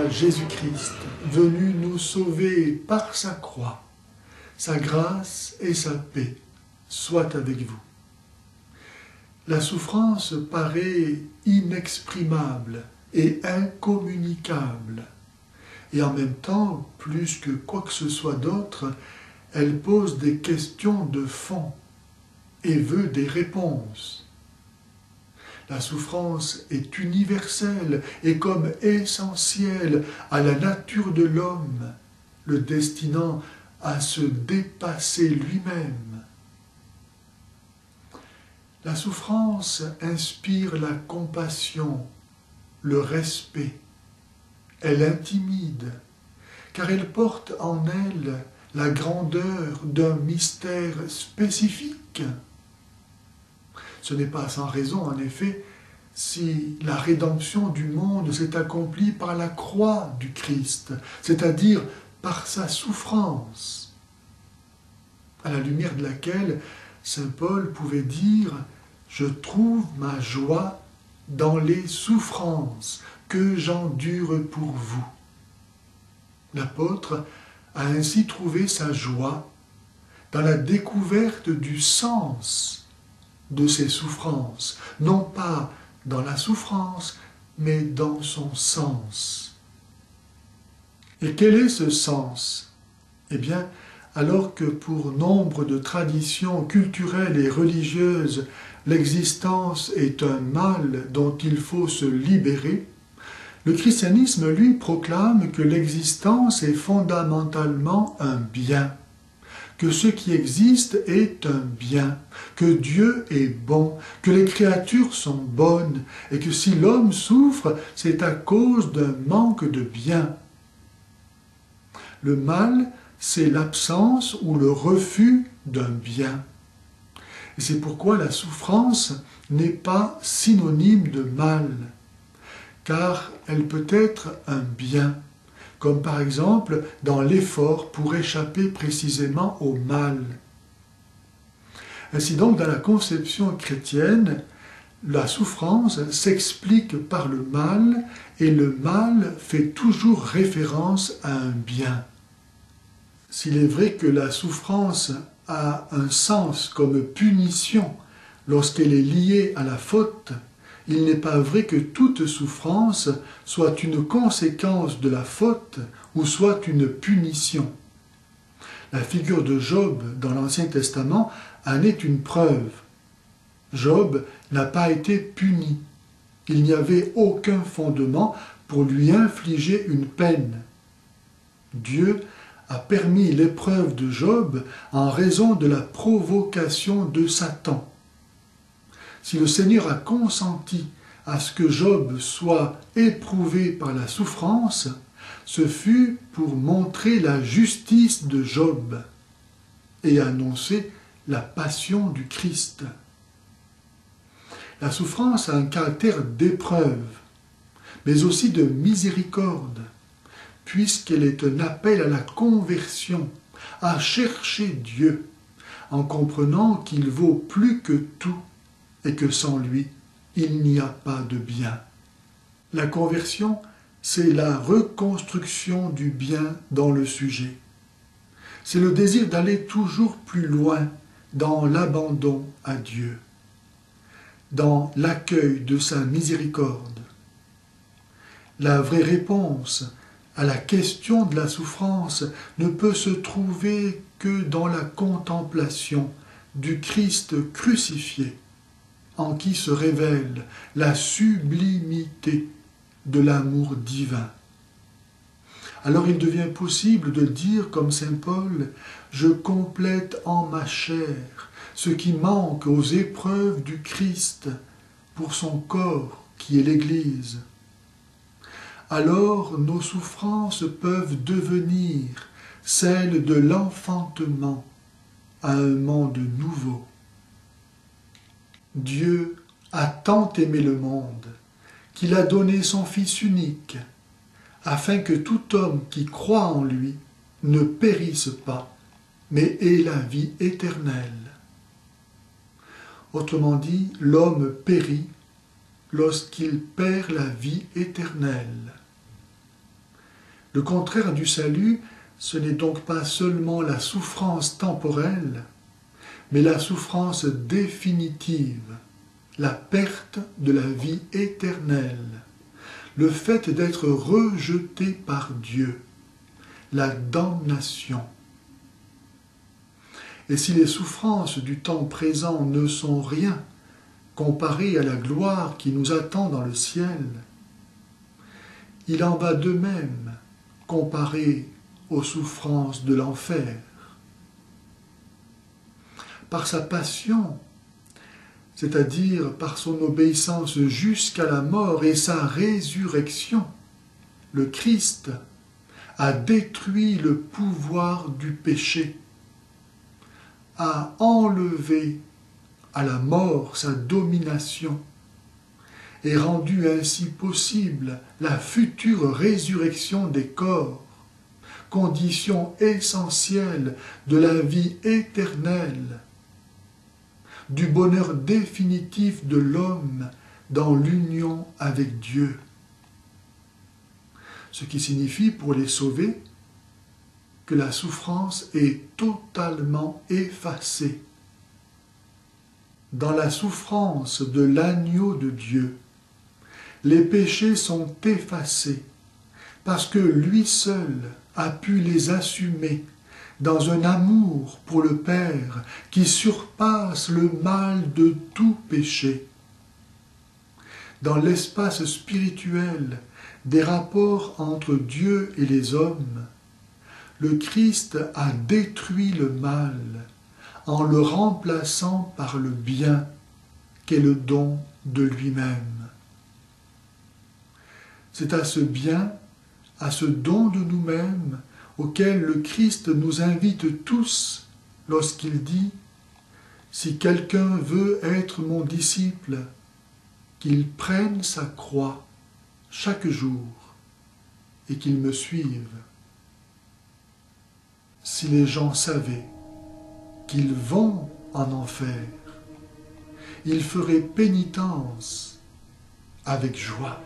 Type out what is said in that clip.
à Jésus-Christ, venu nous sauver par sa croix. Sa grâce et sa paix soient avec vous. La souffrance paraît inexprimable et incommunicable. Et en même temps, plus que quoi que ce soit d'autre, elle pose des questions de fond et veut des réponses. La souffrance est universelle et comme essentielle à la nature de l'homme, le destinant à se dépasser lui-même. La souffrance inspire la compassion, le respect. Elle intimide, car elle porte en elle la grandeur d'un mystère spécifique. Ce n'est pas sans raison, en effet, si la rédemption du monde s'est accomplie par la croix du Christ, c'est-à-dire par sa souffrance, à la lumière de laquelle saint Paul pouvait dire « Je trouve ma joie dans les souffrances que j'endure pour vous ». L'apôtre a ainsi trouvé sa joie dans la découverte du sens de ses souffrances, non pas dans la souffrance, mais dans son sens. Et quel est ce sens? Eh bien, alors que pour nombre de traditions culturelles et religieuses, l'existence est un mal dont il faut se libérer, le christianisme, lui, proclame que l'existence est fondamentalement un bien, que ce qui existe est un bien, que Dieu est bon, que les créatures sont bonnes, et que si l'homme souffre, c'est à cause d'un manque de bien. Le mal, c'est l'absence ou le refus d'un bien. Et c'est pourquoi la souffrance n'est pas synonyme de mal, car elle peut être un bien, comme par exemple dans l'effort pour échapper précisément au mal. Ainsi donc, dans la conception chrétienne, la souffrance s'explique par le mal, et le mal fait toujours référence à un bien. S'il est vrai que la souffrance a un sens comme punition lorsqu'elle est liée à la faute, il n'est pas vrai que toute souffrance soit une conséquence de la faute ou soit une punition. La figure de Job dans l'Ancien Testament en est une preuve. Job n'a pas été puni. Il n'y avait aucun fondement pour lui infliger une peine. Dieu a permis l'épreuve de Job en raison de la provocation de Satan. Si le Seigneur a consenti à ce que Job soit éprouvé par la souffrance, ce fut pour montrer la justice de Job et annoncer la passion du Christ. La souffrance a un caractère d'épreuve, mais aussi de miséricorde, puisqu'elle est un appel à la conversion, à chercher Dieu, en comprenant qu'il vaut plus que tout et que sans lui, il n'y a pas de bien. La conversion, c'est la reconstruction du bien dans le sujet. C'est le désir d'aller toujours plus loin dans l'abandon à Dieu, dans l'accueil de sa miséricorde. La vraie réponse à la question de la souffrance ne peut se trouver que dans la contemplation du Christ crucifié, en qui se révèle la sublimité de l'amour divin. Alors il devient possible de dire comme saint Paul « Je complète en ma chair ce qui manque aux épreuves du Christ pour son corps qui est l'Église ». Alors nos souffrances peuvent devenir celles de l'enfantement à un monde nouveau. Dieu a tant aimé le monde qu'il a donné son Fils unique, afin que tout homme qui croit en lui ne périsse pas, mais ait la vie éternelle. Autrement dit, l'homme périt lorsqu'il perd la vie éternelle. Le contraire du salut, ce n'est donc pas seulement la souffrance temporelle, mais la souffrance définitive, la perte de la vie éternelle, le fait d'être rejeté par Dieu, la damnation. Et si les souffrances du temps présent ne sont rien comparées à la gloire qui nous attend dans le ciel, il en va de même comparé aux souffrances de l'enfer. Par sa passion, c'est-à-dire par son obéissance jusqu'à la mort et sa résurrection, le Christ a détruit le pouvoir du péché, a enlevé à la mort sa domination et rendu ainsi possible la future résurrection des corps, condition essentielle de la vie éternelle, du bonheur définitif de l'homme dans l'union avec Dieu. Ce qui signifie pour les sauvés que la souffrance est totalement effacée. Dans la souffrance de l'agneau de Dieu, les péchés sont effacés parce que lui seul a pu les assumer dans un amour pour le Père qui surpasse le mal de tout péché. Dans l'espace spirituel des rapports entre Dieu et les hommes, le Christ a détruit le mal en le remplaçant par le bien qu'est le don de lui-même. C'est à ce bien, à ce don de nous-mêmes, auquel le Christ nous invite tous lorsqu'il dit « Si quelqu'un veut être mon disciple, qu'il prenne sa croix chaque jour et qu'il me suive. » Si les gens savaient qu'ils vont en enfer, ils feraient pénitence avec joie.